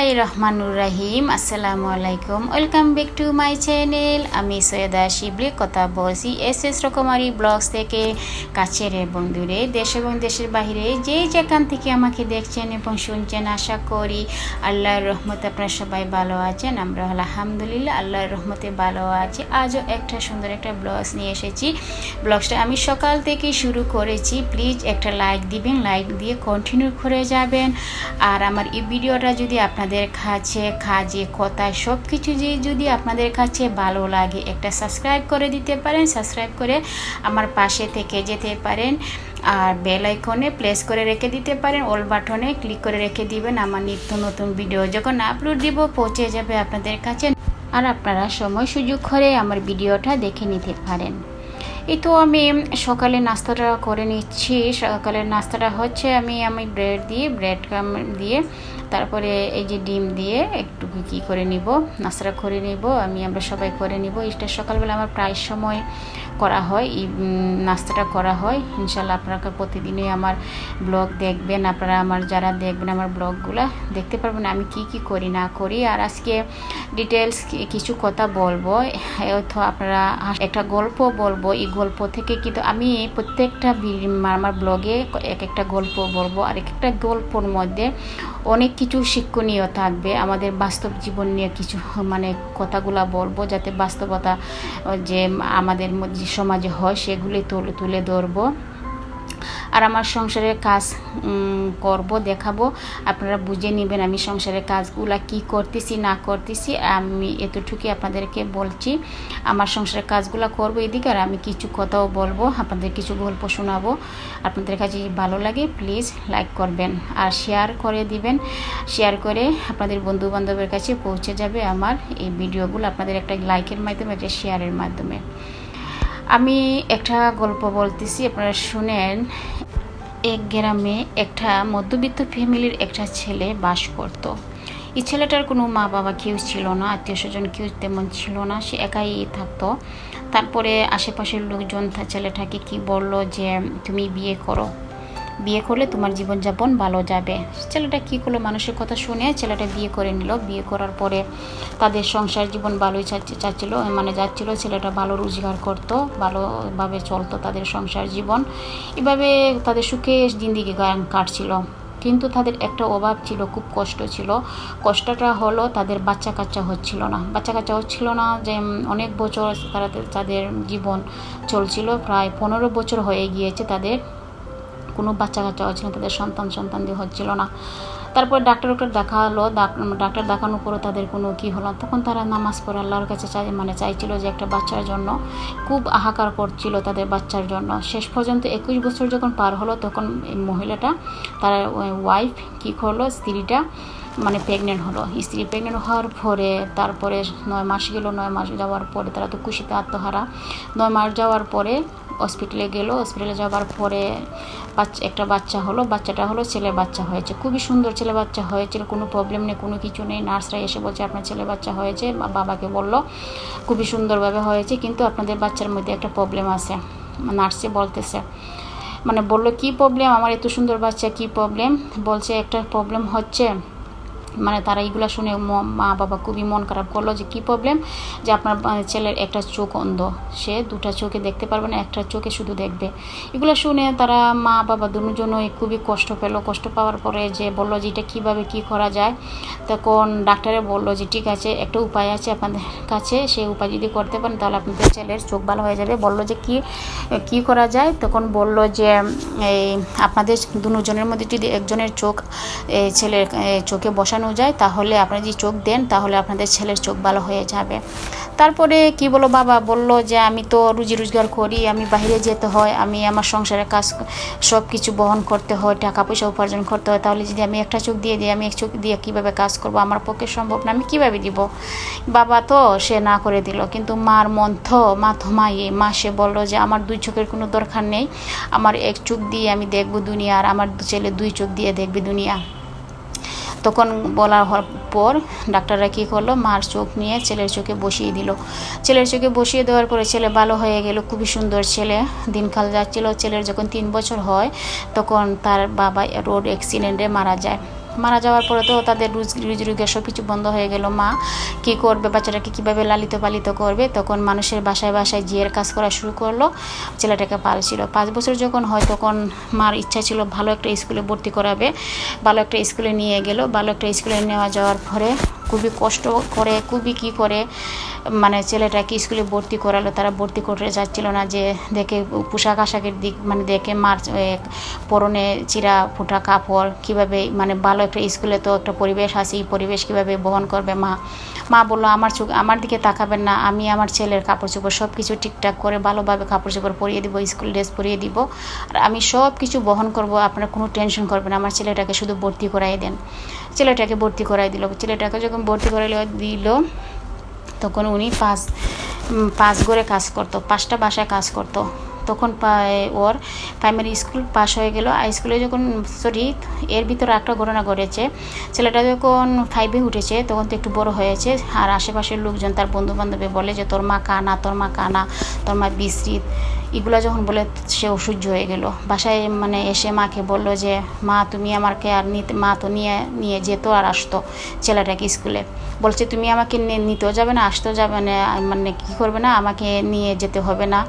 বিসমিল্লাহিররহমানিররহিম। আসসালামু আলাইকুম, welcome back to my channel. আমি সৈয়দা শিবলি কথা বলছি এস রকমারি ব্লগস থেকে। কাছের এবং দূরে, দেশ এবং দেশের বাইরে যে যেখান থেকে আমাকে দেখছেন এবং শুনছেন, আশা করি আল্লাহর রহমতে আপনারা সবাই ভালো আছেন। আমরা আলহামদুলিল্লাহ আল্লাহর রহমতে ভালো আছি। আজও একটা সুন্দর একটা ব্লগস নিয়ে এসেছি। ব্লগসটা আমি সকাল থেকে শুরু করেছি। প্লিজ একটা লাইক দিবেন, লাইক দিয়ে কন্টিনিউ করে যাবেন। আর আমার এই ভিডিওটা যদি আপনাদের কাছে কাজে কথায় সব কিছু যদি আপনাদের কাছে ভালো লাগে, একটা সাবস্ক্রাইব করে দিতে পারেন, সাবস্ক্রাইব করে আমার পাশে থেকে যেতে পারেন। আর বেল আইকনে প্রেস করে রেখে দিতে পারেন, অল বাটনে ক্লিক করে রেখে দিবেন। আমার নিত্য নতুন ভিডিও যখন আপলোড দিব পৌঁছে যাবে আপনাদের কাছে, আর আপনারা সময় সুযোগ করে আমার ভিডিওটা দেখে নিতে পারেন। এই তো আমি সকালে নাস্তাটা করে নিচ্ছি। সকালের নাস্তাটা হচ্ছে আমি ব্রেড দিয়ে তারপরে এই যে ডিম দিয়ে একটু কী করে নিব, নাস্তাটা করে নিব। আমরা সবাই করে নিব। এটা সকালবেলা আমার প্রায় সময় করা হয়, এই নাস্তাটা করা হয়। ইনশাল্লাহ আপনারা প্রতিদিনই আমার ব্লগ দেখবেন। আপনারা আমার যারা দেখবেন আমার ব্লগগুলো দেখতে পারবেন আমি কি করি না করি। আর আজকে ডিটেলস কিছু কথা বলবো, হয়তো আপনারা একটা গল্প বলবো। এই গল্প থেকে কিন্তু আমি প্রত্যেকটা আমার ব্লগে একটা গল্প বলবো, আর একটা গল্পর মধ্যে অনেক কিছু শিক্ষণীয় থাকবে। আমাদের বাস্তব জীবন নিয়ে কিছু কথাগুলা বলবো, যাতে বাস্তবতা যে আমাদের সমাজে হয় সেগুলি তুলে ধরবো। আর আমার সংসারের কাজ করব, দেখাবো, আপনারা বুঝে নেবেন আমি সংসারের কাজগুলা কি করতেছি না করতেছি। আমি এতটুকুই আপনাদেরকে বলছি, আমার সংসারের কাজগুলা করব এদিকে, আর আমি কিছু কথাও বলবো, আপনাদের কিছু গল্প শোনাবো। আপনাদের কাছে ভালো লাগে প্লিজ লাইক করবেন আর শেয়ার করে দিবেন। শেয়ার করে আপনাদের বন্ধু বান্ধবের কাছে পৌঁছে যাবে আমার এই ভিডিওগুলো, আপনাদের একটা লাইকের মাধ্যমে, একটা শেয়ারের মাধ্যমে। আমি একটা গল্প বলতেছি, আপনারা শুনেন। এক গ্রামে একটা মধ্যবিত্ত ফ্যামিলির একটা ছেলে বাস করত। এই ছেলেটার কোনো মা বাবা কেউ ছিল না, আত্মীয় স্বজন কেউ তেমন ছিল না, সে একাই থাকতো। তারপরে আশেপাশের লোকজন ছেলেটাকে কি বলল যে তুমি বিয়ে করলে তোমার জীবনযাপন ভালো যাবে। ছেলেটা কী করলো, মানুষের কথা শুনে ছেলেটা বিয়ে করে নিল। বিয়ে করার পরে তাদের সংসার জীবন ভালোই যাচ্ছিল। ছেলেটা ভালো রোজগার করতো, ভালোভাবে চলতো তাদের সংসার জীবন। এভাবে তাদের সুখে জিন্দিগি কাটছিল। কিন্তু তাদের একটা অভাব ছিল, খুব কষ্ট ছিল। কষ্টটা হলো তাদের বাচ্চা কাচ্চা হচ্ছিল না। যে অনেক বছর তাদের জীবন চলছিল, প্রায় 15 বছর হয়ে গিয়েছে, তাদের কোনো বাচ্চা কাচ্চা হচ্ছিল না, তাদের সন্তান দিয়ে হচ্ছিল না। তারপর ডাক্তার দেখালো, ডাক্তার দেখানোর পরও তাদের কোনো কি হলো। তখন তারা নামাজ পড়ে আল্লাহর কাছে চাইছিল যে একটা বাচ্চার জন্য, খুব হাহাকার করছিল তাদের বাচ্চার জন্য। শেষ পর্যন্ত 21 বছর যখন পার হলো, তখন মহিলাটা, তার ওয়াইফ কী করলো, স্ত্রীটা প্রেগনেন্ট হলো। স্ত্রী প্রেগনেন্ট হওয়ার পরে তারপরে 9 মাস গেল। 9 মাস যাওয়ার পরে তারা তো খুশিতে আত্মহারা। 9 মাস যাওয়ার পরে হসপিটালে যাওয়ার পরে একটা বাচ্চা হলো। বাচ্চাটা হলো ছেলে বাচ্চা হয়েছে, খুবই সুন্দর ছেলে বাচ্চা হয়েছিল, কোনো প্রবলেম নেই, কোনো কিছু নেই। নার্সরা এসে বলছে আপনার ছেলে বাচ্চা হয়েছে। বাবাকে বলল খুবই সুন্দরভাবে হয়েছে, কিন্তু আপনাদের বাচ্চার মধ্যে একটা প্রবলেম আছে। নার্সে বলতেছে, বললো কী প্রবলেম, আমার এত সুন্দর বাচ্চা কী প্রবলেম? বলছে একটা প্রবলেম হচ্ছে, তারা এইগুলো শুনে মা বাবা খুবই মন খারাপ করলো যে কী প্রবলেম, যে আপনার ছেলের একটা চোখ অন্ধ, সে 2টা চোখে দেখতে পারবে না, একটা চোখে শুধু দেখবে। এগুলো শুনে তারা মা বাবা দুজনই খুবই কষ্ট পেল। কষ্ট পাওয়ার পরে যে বললো যে এটা কীভাবে কী করা যায়। তখন ডাক্তারে বললো যে ঠিক আছে, একটা উপায় আছে আপনাদের কাছে, সেই উপায় যদি করতে পারেন তাহলে আপনাদের ছেলের চোখ ভালো হয়ে যাবে। বললো যে কী করা যায়। তখন বললো যে এই আপনাদের দুজনের মধ্যে যদি একজনের চোখ ছেলের চোখে বসানো যায়, তাহলে আপনারা যদি চোখ দেন তাহলে আপনাদের ছেলের চোখ ভালো হয়ে যাবে। তারপরে কি বলো, বাবা বলল যে আমি তো রুজি রোজগার করি, আমি বাইরে যেতে হয়, আমি আমার সংসারের কাজ সব কিছু বহন করতে হয়, টাকা পয়সা উপার্জন করতে হয়, তাহলে যদি আমি একটা চোখ দিয়ে দিই, আমি এক চোখ দিয়ে কীভাবে কাজ করব, আমার পক্ষে সম্ভব না, আমি কীভাবে দিব। বাবা তো সে না করে দিল। কিন্তু মার মন তো মা সে বললো যে আমার 2 চোখের কোনো দরকার নেই, আমার এক চোখ দিয়ে আমি দেখব দুনিয়া, আর আমার ছেলে 2 চোখ দিয়ে দেখবে দুনিয়া। তখন বলার পর ডাক্তাররা কী করলো, মার চোখ নিয়ে ছেলের চোখে বসিয়ে দিল। ছেলের চোখে বসিয়ে দেওয়ার পরে ছেলে ভালো হয়ে গেল, খুবই সুন্দর ছেলে। দিনকাল যাচ্ছিল। ছেলের যখন 3 বছর হয় তখন তার বাবা রোড অ্যাক্সিডেন্টে মারা যায়। মারা যাওয়ার পরে তো তাদের রুজি রোজগার সব কিছু বন্ধ হয়ে গেল। মা কী করবে, বাচ্চাটাকে কীভাবে লালিত পালিত করবে? তখন মানুষের বাসায় বাসায় জিয়ের কাজ করা শুরু করলো। ছেলেটাকে পালছিল। 5 বছর যখন হয় তখন মার ইচ্ছা ছিল ভালো একটা স্কুলে ভর্তি করাবে। ভালো একটা স্কুলে নিয়ে গেল। ভালো একটা স্কুলে নেওয়া যাওয়ার পরে খুবই কষ্ট করে, খুবই কী করে মানে ছেলেটাকে স্কুলে ভর্তি করালো। তারা ভর্তি করতে যাচ্ছিল না, যে দেখে পোশাক আশাকের দিক মানে দেখে মার পরনে চিরা ফুটা কাপড়, কীভাবে মানে ভালো একটা স্কুলে তো একটা পরিবেশ আছে, এই পরিবেশ কীভাবে বহন করবে। মা বললো আমার দিকে তাকাবেন না, আমি আমার ছেলের কাপড় চোপড় সব কিছু ঠিকঠাক করে ভালোভাবে কাপড় চোপড় পরিয়ে দিব, স্কুল ড্রেস পরিয়ে দিব, আর আমি সব কিছু বহন করব, আপনারা কোনো টেনশন করবেন, আমার ছেলেটাকে শুধু ভর্তি করাই দেন। ছেলেটাকে ভর্তি করাই দিল। ছেলেটাকে যখন ভর্তি করাই দিল তখন উনি পাঁচ ঘরে কাজ করতো, 5টা বাসায় কাজ করতো। তখন ওর প্রাইমারি স্কুল পাস হয়ে গেল। হাই স্কুলে যখন এর ভিতরে একটা ঘটনা ঘটেছে। ছেলেটা যখন 5-এ উঠেছে তখন তো একটু বড় হয়েছে, আর আশেপাশের লোকজন তার বন্ধু বান্ধবে বলে যে তোর মা কানা, তোর মা কানা, তোর মা বিশ্রিত, এগুলো যখন বলে সে অসহ্য হয়ে গেল। বাসায় মানে এসে মাকে বললো যে মা তুমি আমাকে আর মা তো নিয়ে যেত আর আসতো ছেলেটাকে স্কুলে। বলছে তুমি আমাকে নিতেও যাবে না, আসতেও যাবে না, মানে কী করবে না, আমাকে নিয়ে যেতে হবে না,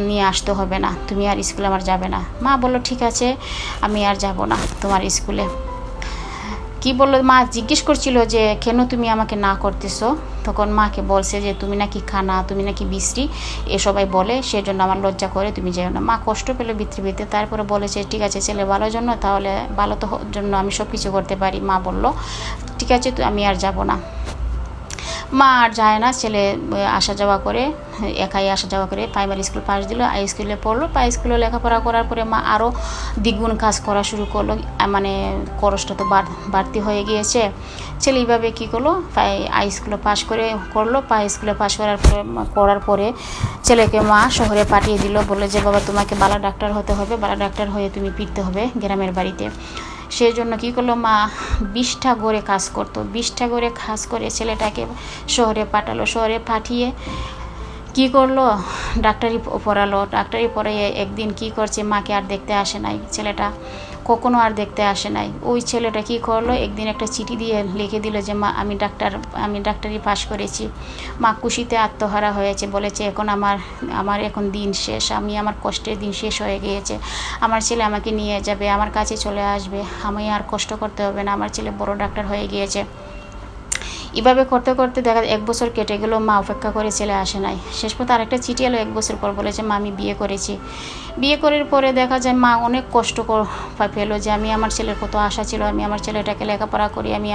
নিয়ে আসতে হবে না, তুমি আর স্কুলে আমার যাবে না। মা বললো ঠিক আছে, আমি আর যাব না তোমার স্কুলে। কি বললো, মা জিজ্ঞেস করছিল যে কেন তুমি আমাকে না করতেছো। তখন মাকে বলছে যে তুমি নাকি খানা, তুমি নাকি বিশ্রী, এ সবাই বলে, সেজন্য আমার লজ্জা করে, তুমি যেও না। মা কষ্ট পেলো ভিতরে। তারপরে বলেছে ঠিক আছে, ছেলে ভালোর জন্য, তাহলে ভালো তো জন্য আমি সব কিছু করতে পারি। মা বলল ঠিক আছে, তো আমি আর যাব না। মা আর যায় না, ছেলে আসা যাওয়া করে, একাই আসা যাওয়া করে। প্রাইমারি স্কুল পাস দিল, হাই স্কুলে পড়লো। হাই স্কুলে লেখাপড়া করার পরে মা আরও দ্বিগুণ কাজ করা শুরু করলো, মানে খরচটা তো বাড়তি হয়ে গিয়েছে। ছেলে এইভাবে কী করলো, হাই স্কুলে পাস করলো। হাই স্কুলে পাস করার পরে ছেলেকে মা শহরে পাঠিয়ে দিল, বলে যে বাবা তোমাকে বালা ডাক্তার হতে হবে, বালা ডাক্তার হয়ে তুমি ফিরতে হবে গ্রামের বাড়িতে। সেই জন্য কী করলো, মা 20টা ঘরে কাজ করতো। 20টা ঘরে কাজ করে ছেলেটাকে শহরে পাঠালো। শহরে পাঠিয়ে কী করলো, ডাক্তারি পড়ালো। ডাক্তারি পড়াইয়ে একদিন কী করছে, মাকে আর দেখতে আসে নাই ছেলেটা, কখনো আর দেখতে আসে নাই। ওই ছেলেটা কী করলো, একদিন একটা চিঠি দিয়ে লিখে দিল যে মা আমি ডাক্তারি পাস করেছি। মা খুশিতে আত্মহারা হয়েছে, বলেছে এখন আমার এখন দিন শেষ, আমার কষ্টের দিন শেষ হয়ে গিয়েছে। আমার ছেলে আমাকে নিয়ে যাবে, আমার কাছে চলে আসবে, আমি আর কষ্ট করতে হবে না, আমার ছেলে বড় ডাক্তার হয়ে গিয়েছে। এভাবে করতে করতে দেখা 1 বছর কেটে গেল, মা অপেক্ষা করে ছেলে আসে নাই। শেষ পর্যন্ত আরেকটা চিঠি এলো 1 বছর পর, বলেছে মা আমি বিয়ে করেছি। বিয়ে করার পরে দেখা যায় মা অনেক কষ্ট পেলো, যে আমি আমার ছেলের কত আশা ছিল, আমি আমার ছেলেটাকে লেখাপড়া করি, আমি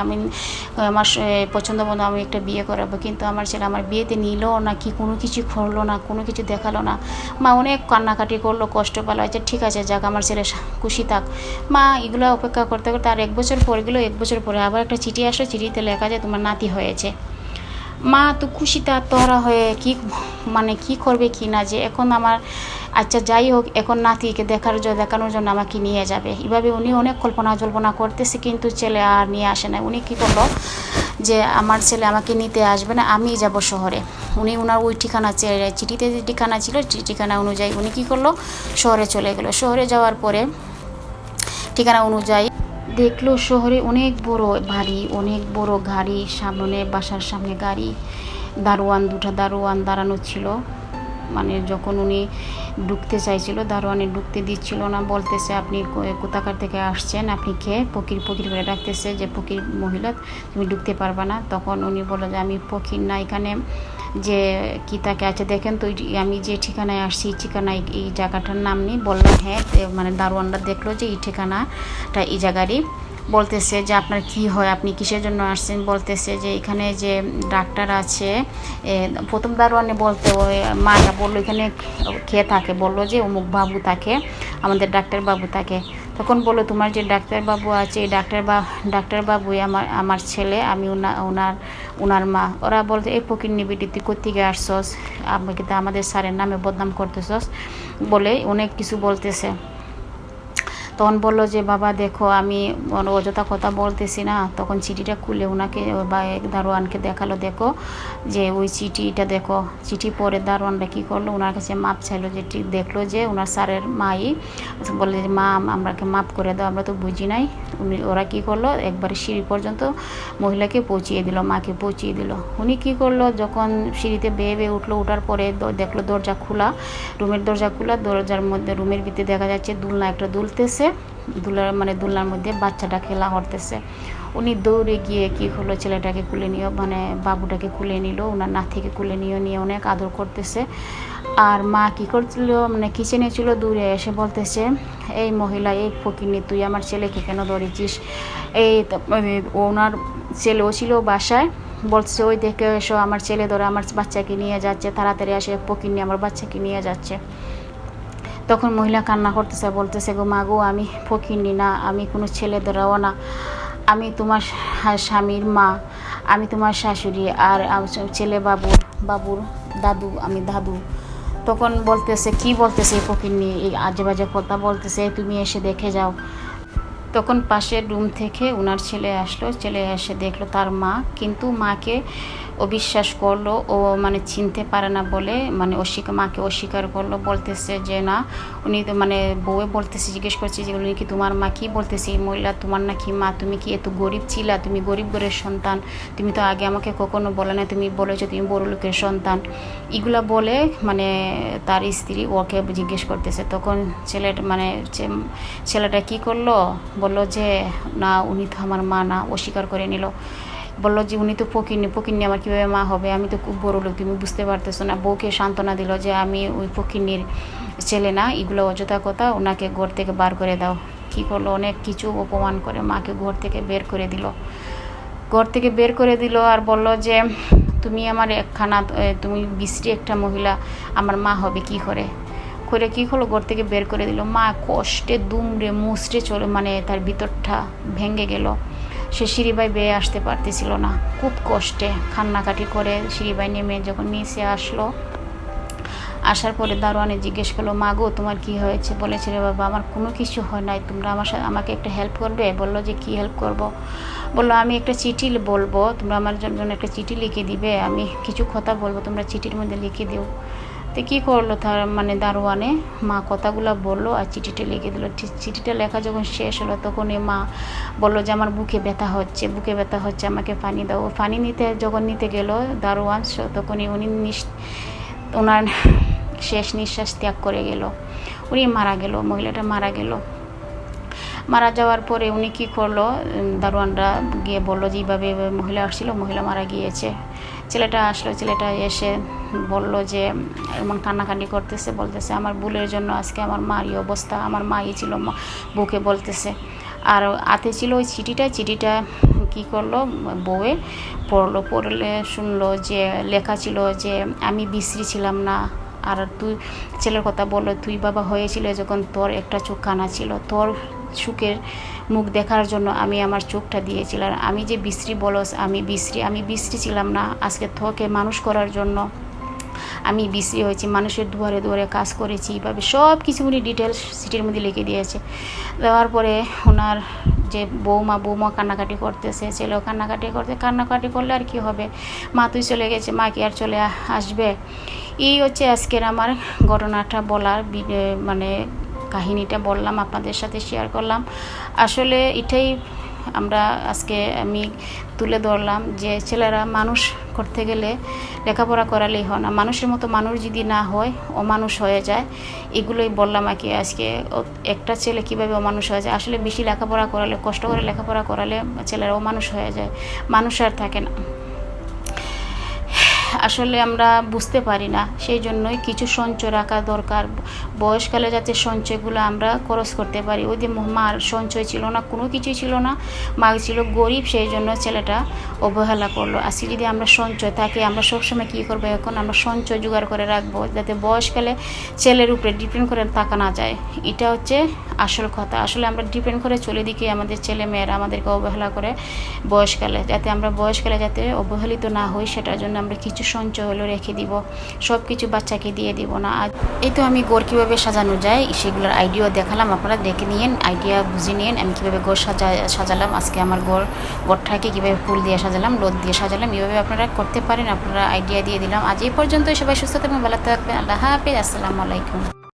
আমার পছন্দ মতো আমি একটা বিয়ে করাবো, কিন্তু আমার ছেলে আমার বিয়েতে নিল না, কি কোনো কিছু করলো না, কোনো কিছু দেখালো না। মা অনেক কান্নাকাটি করলো, কষ্ট পেলো। আচ্ছা ঠিক আছে, যাক আমার ছেলে খুশি থাক। মা এগুলো অপেক্ষা করতে করতে আর 1 বছর পরে গেলো। 1 বছর পরে আবার একটা চিঠি আসলো, চিঠিতে লেখা যায় তোমার নাতি হয়েছে। মা তো খুশিতে আত্মহারা হয়ে কি করবে কি না, যে এখন আমার আচ্ছা যাই হোক, এখন নাতিকে দেখানোর জন্য আমাকে নিয়ে যাবে। এভাবে উনি অনেক কল্পনা করতেছে, কিন্তু ছেলে আর নিয়ে আসে না। উনি কী করলো, যে আমার ছেলে আমাকে নিতে আসবে না, আমিই যাব শহরে। উনি ওনার ওই ঠিকানা, চিঠিতে যে ঠিকানা ছিল ঠিকানা অনুযায়ী উনি কী করলো, শহরে চলে গেলো। শহরে যাওয়ার পরে ঠিকানা অনুযায়ী দেখলো শহরে অনেক বড় বাড়ি, অনেক বড় গাড়ি, সামনে বাসার সামনে গাড়ি, দুটা দারোয়ান দাঁড়ানো ছিল। মানে যখন উনি ঢুকতে চাইছিল, দারোয়ানে ঢুকতে দিচ্ছিল না, বলতেছে আপনি কোথাকার থেকে আসছেন, আপনি কে, ফকির করে ডাকতেছে, যে ফকির মহিলা তুমি ঢুকতে পারবা না। তখন উনি বলল যে আমি ফকির না, এখানে যে কি তাকে আছে দেখেন তো, আমি যে ঠিকানায় আসছি এই ঠিকানায় এই জায়গাটার নাম নেই। বললো হ্যাঁ, মানে দারোয়ানরা দেখলো যে এই ঠিকানাটা এই জায়গারই। বলতেছে যে আপনার কি হয়, আপনি কিসের জন্য আসছেন। বলতেছে যে এখানে যে ডাক্তার আছে, প্রথম দারোয়ানে বলতে ওই মাটা বললো এখানে খেয়ে থাকে, বললো যে অমুক বাবু থাকে, আমাদের ডাক্তার বাবু থাকে। তখন বললো তোমার যে ডাক্তার বাবু আছে, এই ডাক্তার বাবুই আমার ছেলে, আমি ওনার মা। ওরা বলতে এই ফকির নিবিটি তুই কোত্থেকে আসছস, আমাকে তো আমাদের স্যারের নামে বদনাম করতেছস, বলে অনেক কিছু বলতেছে। তখন বললো যে বাবা দেখো আমি অযথা কথা বলতেছি না। তখন চিঠিটা খুলে ওনাকে বা দারোয়ানকে দেখালো, দেখো যে ওই চিঠিটা দেখো। চিঠি পরে দারোয়ানরা কী করলো, ওনার কাছে মাপ চাইলো, যে ঠিক দেখলো যে ওনার স্যারের মাই বলে যে মা আমরাকে মাপ করে দাও, আমরা তো বুঝি নাই। ওরা কী করলো, একবারে সিঁড়ি পর্যন্ত মহিলাকে পৌঁছিয়ে দিল, মাকে পৌঁছিয়ে দিল। উনি কী করলো, যখন সিঁড়িতে বেয়ে বেয়ে উঠলো, ওঠার পরে দেখলো দরজা খোলা, রুমের দরজা খোলা। দরজার মধ্যে রুমের ভিতরে দেখা যাচ্ছে দোলনা একটা দুলতেছে, দোলনার মধ্যে বাচ্চাটা খেলা করতেছে। উনি দৌড়ে গিয়ে কী হলো, ছেলেটাকে কুলে নিয়ে বাবুটাকে কুলে নিল, ওনার নাতিকে কুলে নিয়ে অনেক আদর করতেছে। আর মা কী করছিল, কিচেনে ছিল, দূরে এসে বলতেছে, এই মহিলা, এই ফকিন্নি, তুই আমার ছেলেকে কেন ধরেছিস? এই ওনার ছেলেও ছিল বাসায়, বলছে ওই দেখে এসো, আমার ছেলে ধরে আমার বাচ্চাকে নিয়ে যাচ্ছে, তাড়াতাড়ি আসে, ফকিন্নি আমার বাচ্চাকে নিয়ে যাচ্ছে। তখন মহিলা কান্না করতেছে, বলতেছে গো মা গো, আমি ফকিন্নি না, আমি কোনো ছেলে ধরাও না, আমি তোমার স্বামীর মা, আমি তোমার শাশুড়ি, আর ছেলে বাবুর দাদু, আমি দাদু। তখন বলতেছে, কি বলতেছে ফকিন্নি, এই আজে বাজে কথা বলতেছে, তুমি এসে দেখে যাও। তখন পাশের রুম থেকে ওনার ছেলে আসলো, ছেলে এসে দেখলো তার মা, কিন্তু মাকে অবিশ্বাস করলো, ও চিনতে পারে না বলে মাকে অস্বীকার করলো, বলতেছে যে না, উনি তো বউয়ে বলতেছে, জিজ্ঞেস করছে যে উনি কি তোমার মা? কি বলতেছে এই মহিলা, তোমার নাকি মা? তুমি কি এত গরিব ছিলা? তুমি গরিব ঘরের সন্তান, তুমি তো আগে আমাকে কখনো বলে না, তুমি বলেছো তুমি বড় লোকের সন্তান। এগুলা বলে তার স্ত্রী ওকে জিজ্ঞেস করতেছে। তখন ছেলেটা কি করলো, বললো যে না, উনি তো আমার মা না, অস্বীকার করে নিল। বললো যে উনি তো ফকিন্নি আমার কীভাবে মা হবে, আমি তো খুব বড় লোক, তুমি বুঝতে পারতেছো না। বউকে সান্ত্বনা দিল যে আমি ওই ফকিন্নির ছেলে না, এগুলো অযথা কথা, ওনাকে ঘর থেকে বার করে দাও। কী করলো, অনেক কিছু অপমান করে মাকে ঘর থেকে বের করে দিল। আর বলল যে তুমি আমার তুমি বিশ্রী একটা মহিলা, আমার মা হবে কি করে কী হলো, ঘর থেকে বের করে দিল। মা কষ্টে দুমড়ে মুচড়ে চলে, তার ভিতরটা ভেঙে গেল। সে সিঁড়িবাই বেয়ে আসতে পারতেছিল না, খুব কষ্টে কান্নাকাটি করে সিঁড়িবাই নেমে যখন নিচে আসার পরে দারোয়ানে জিজ্ঞেস করলো, মা গো তোমার কী হয়েছে? বলেছে রে বাবা, আমার কোনো কিছু হয় নাই, তোমরা আমাকে একটা হেল্প করবে। বললো যে কী হেল্প করব? বললো আমি একটা চিঠি বলবো, তোমরা আমার জন্য একটা চিঠি লিখে দিবে, আমি কিছু কথা বলবো, তোমরা চিঠির মধ্যে লিখে দিও। তো কী করলো তার দারোয়ানে, মা কথাগুলো বললো আর চিঠিটা লিখে দিল। চিঠিটা লেখা যখন শেষ হলো, তখন মা বললো যে আমার বুকে ব্যথা হচ্ছে, আমাকে পানি দাও। পানি নিতে গেল দারোয়ান, তখনই ওনার শেষ নিঃশ্বাস ত্যাগ করে গেল, উনি মারা গেল, মহিলাটা মারা গেল। মারা যাওয়ার পরে উনি কী করলো, দারোয়ানরা গিয়ে বললো যে এইভাবে মহিলা আসছিল, মহিলা মারা গিয়েছে। ছেলেটা আসলো, ছেলেটা এসে বলল যে এমন কান্নাকান্নি করতেছে, বলতেছে আমার ভুলের জন্য আজকে আমার মার এই অবস্থা, আমার মাই ছিল, বউকে বলতেছে। আর হাতে ছিল ওই চিঠিটা কী করলো, বউয়ে পড়লে শুনলো যে লেখা ছিল যে আমি বিশ্রী ছিলাম না। আর তুই, ছেলের কথা বললো, তুই বাবা হয়েছিল যখন তোর একটা চোখ কানা ছিল, তোর সুখের মুখ দেখার জন্য আমি আমার চোখটা দিয়েছিলাম। আমি যে বিশ্রী বলস, আমি বিশ্রী ছিলাম না, আজকে তোকে মানুষ করার জন্য আমি বিশ্রী হয়েছি, মানুষের দুয়ারে কাজ করেছি, এইভাবে সব কিছু উনি ডিটেলস চিঠির মধ্যে লিখে দিয়েছে। দেওয়ার পরে ওনার যে বৌমা কান্নাকাটি করতেছে, ছেলেও কান্নাকাটি করলে আর কি হবে, মা তুই চলে গেছে, মা কি আর চলে আসবে? এই হচ্ছে আজকের আমার ঘটনাটা বলার, কাহিনীটা বললাম, আপনাদের সাথে শেয়ার করলাম। আসলে এটাই আমি তুলে ধরলাম যে ছেলেরা মানুষ করতে গেলে লেখাপড়া করালেই হয় না, মানুষের মতো মানুষ যদি না হয় অমানুষ হয়ে যায়। এগুলোই বললাম আজকে একটা ছেলে কীভাবে অমানুষ হয়ে যায়। আসলে বেশি লেখাপড়া করালে, কষ্ট করে লেখাপড়া করালে ছেলেরা অমানুষ হয়ে যায়, মানুষ আর থাকে না। আসলে আমরা বুঝতে পারি না, সেই জন্যই কিছু সঞ্চয় রাখা দরকার, বয়সকালে যাতে সঞ্চয়গুলো আমরা খরচ করতে পারি। ওই যে মার সঞ্চয় ছিল না, কোনো কিছুই ছিল না, মা ছিল গরিব, সেই জন্য ছেলেটা অবহেলা করলো। আজকে যদি আমরা সঞ্চয় থাকে, আমরা সবসময় কী করবো, এখন আমরা সঞ্চয় জোগাড় করে রাখবো, যাতে বয়সকালে ছেলের উপরে ডিপেন্ড করে থাকা না যায়। এটা হচ্ছে আসল কথা। আসলে আমরা ডিপেন্ড করে চলে দিকে আমাদের ছেলে মেয়েরা আমাদেরকে অবহেলা করে বয়সকালে, যাতে আমরা বয়সকালে যাতে অবহেলিত না হই, সেটার জন্য আমরা কিছু কিছু সঞ্চয় হলো রেখে দিব, সব কিছু বাচ্চাকে দিয়ে দিব না। আর এই তো আমি ঘর কীভাবে সাজানো যায় সেগুলোর আইডিয়া দেখালাম, আপনারা দেখে নিয়েন, আইডিয়া বুঝে নিন আমি কীভাবে ঘর সাজালাম। আজকে আমার ঘরটাকে কীভাবে ফুল দিয়ে সাজালাম, রোদ দিয়ে সাজালাম, এভাবে আপনারা করতে পারেন। আপনারা আইডিয়া দিয়ে দিলাম। আজ এই পর্যন্ত, সবাই সুস্থ থাকবেন, ভালো থাকবেন। আল্লাহ হাফেজ, আসসালামু আলাইকুম।